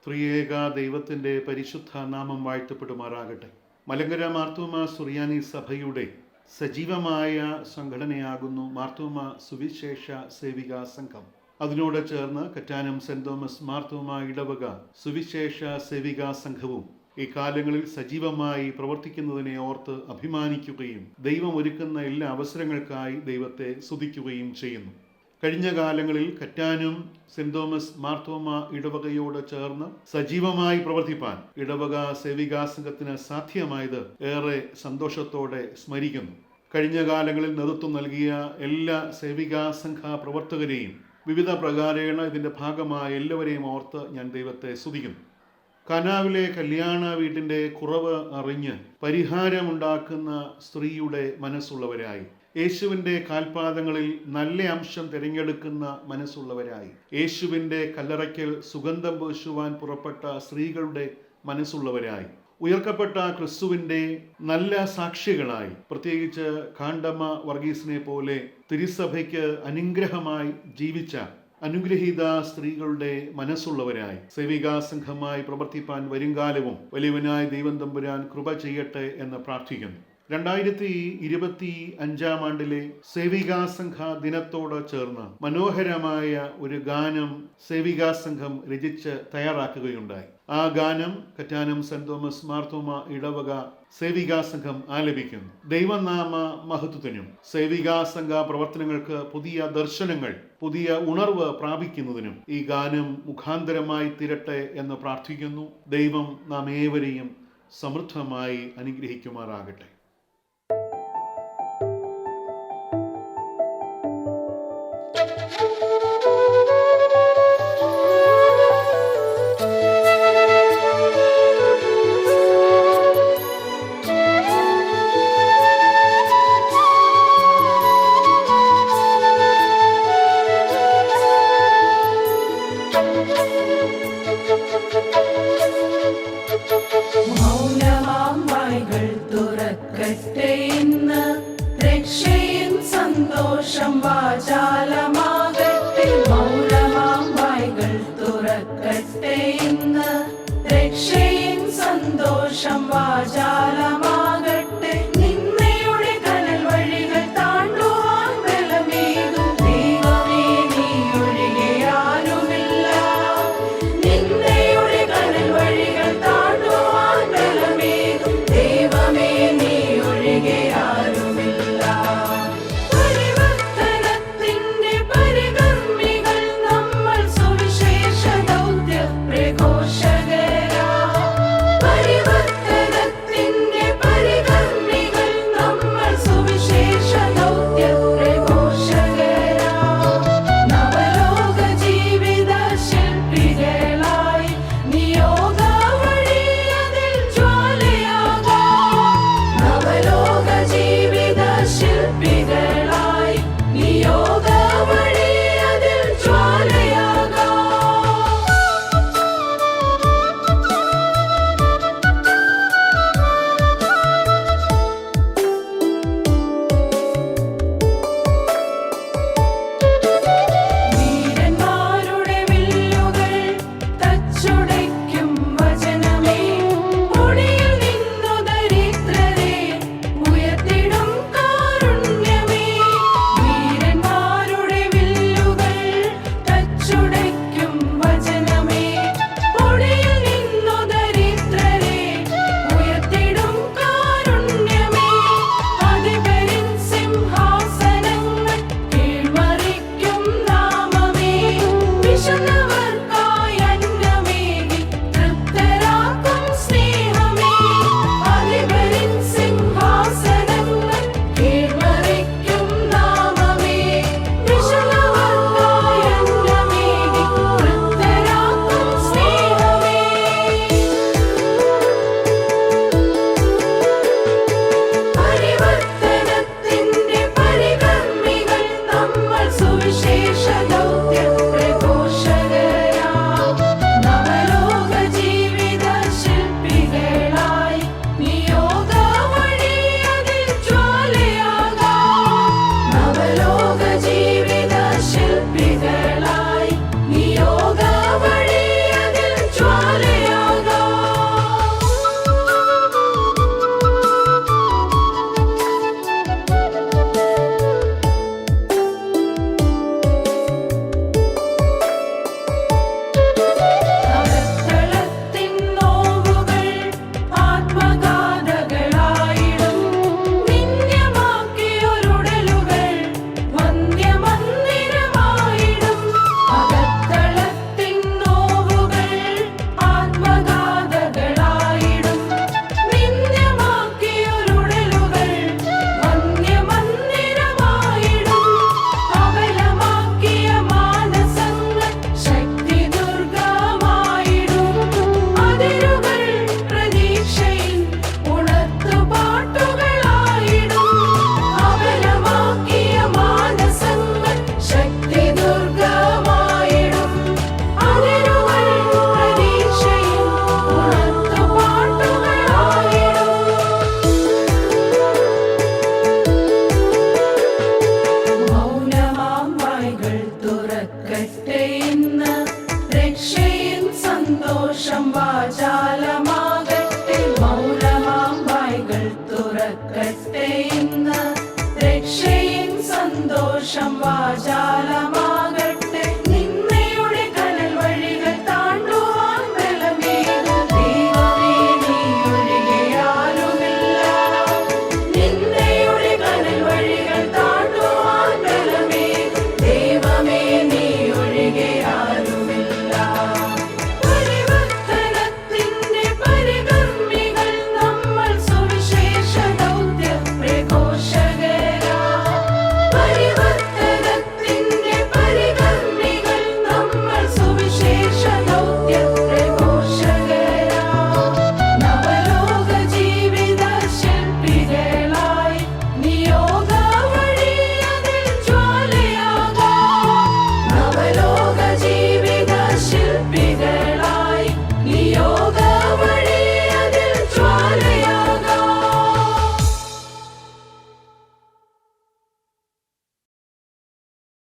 ത്രിയേക ദൈവത്തിൻ്റെ പരിശുദ്ധ നാമം വാഴ്ത്തപ്പെടുമാറാകട്ടെ. മലങ്കര മാർത്തോമാ സുറിയാനി സഭയുടെ സജീവമായ സംഘടനയാകുന്നു മാർത്തോമാ സുവിശേഷ സേവികാ സംഘം. അതിനോട് ചേർന്ന് കറ്റാനം സെന്റ് തോമസ് മാർത്തോമാ ഇടവക സുവിശേഷ സേവികാ സംഘവും ഈ കാലങ്ങളിൽ സജീവമായി പ്രവർത്തിക്കുന്നതിനെ ഓർത്ത് അഭിമാനിക്കുകയും ദൈവം ഒരുക്കുന്ന എല്ലാ അവസരങ്ങൾക്കായി ദൈവത്തെ സ്തുതിക്കുകയും ചെയ്യുന്നു. കഴിഞ്ഞ കാലങ്ങളിൽ കറ്റാനം സെന്റ് തോമസ് മാർത്തോമാ ഇടവകയോട് ചേർന്ന് സജീവമായി പ്രവർത്തിപ്പാൻ ഇടവക സേവികാ സംഘത്തിന് സാധ്യമായത് ഏറെ സന്തോഷത്തോടെ സ്മരിക്കുന്നു. കഴിഞ്ഞ കാലങ്ങളിൽ നേതൃത്വം നൽകിയ എല്ലാ സേവികാ സംഘ പ്രവർത്തകരെയും വിവിധ പ്രകാരേണ ഇതിൻ്റെ ഭാഗമായ എല്ലാവരെയും ഓർത്ത് ഞാൻ ദൈവത്തെ സ്തുതിക്കുന്നു. കനാവിലെ കല്യാണ വീട്ടിൻ്റെ കുറവ് അറിഞ്ഞ് പരിഹാരമുണ്ടാക്കുന്ന സ്ത്രീയുടെ മനസ്സുള്ളവരായി, യേശുവിൻ്റെ കാൽപാദങ്ങളിൽ നല്ല അംശം തിരഞ്ഞെടുക്കുന്ന മനസ്സുള്ളവരായി, യേശുവിൻ്റെ കല്ലറയ്ക്കൽ സുഗന്ധം പൂശുവാൻ പുറപ്പെട്ട സ്ത്രീകളുടെ മനസ്സുള്ളവരായി, ഉയർക്കപ്പെട്ട ക്രിസ്തുവിൻ്റെ നല്ല സാക്ഷികളായി, പ്രത്യേകിച്ച് കാണ്ടമ്മ വർഗീസിനെ പോലെ തിരുസഭയ്ക്ക് അനുഗ്രഹമായി ജീവിച്ച അനുഗ്രഹീത സ്ത്രീകളുടെ മനസ്സുള്ളവരായി സേവികാ സംഘമായി പ്രവർത്തിപ്പാൻ വരുംകാലവും വലിയവനായ ദൈവം തമ്പുരാൻ കൃപ ചെയ്യട്ടെ എന്ന് പ്രാർത്ഥിക്കുന്നു. 2025 സേവികാ സംഘ ദിനത്തോട് ചേർന്ന് മനോഹരമായ ഒരു ഗാനം സേവികാ സംഘം രചിച്ച് തയ്യാറാക്കുകയുണ്ടായി. ആ ഗാനം കറ്റാനം സെന്റ് തോമസ് മാർത്തോമാ ഇടവക സേവികാ സംഘം ആലപിക്കുന്നു. ദൈവനാമ മഹത്വത്തിനും സേവികാ സംഘ പ്രവർത്തനങ്ങൾക്ക് പുതിയ ദർശനങ്ങൾ, പുതിയ ഉണർവ് പ്രാപിക്കുന്നതിനും ഈ ഗാനം മുഖാന്തരമായി തീരട്ടെ എന്ന് പ്രാർത്ഥിക്കുന്നു. ദൈവം നാം ഏവരെയും സമൃദ്ധമായി അനുഗ്രഹിക്കുമാറാകട്ടെ. സന്തോഷം വാചാലമാകട്ടെ, മൗനമാം വായ്കൾ തുറക്കട്ടെ ഇന്ന്. രക്ഷയിൻ സന്തോഷം വാചാലമാകട്ടെ. നിന്നയുടെ കനൽ വഴികൾ താണ്ടുവാൻ ബലമേകും ദൈവമേ, നീ ഒഴികെ ആരുമില്ല. നിന്നയുടെ കനൽ വഴികൾ താണ്ടുവാൻ ബലമേകും ദൈവമേ, നീ ഒഴികെ ആരുമില്ല. സന്തോഷം വാചാലമാ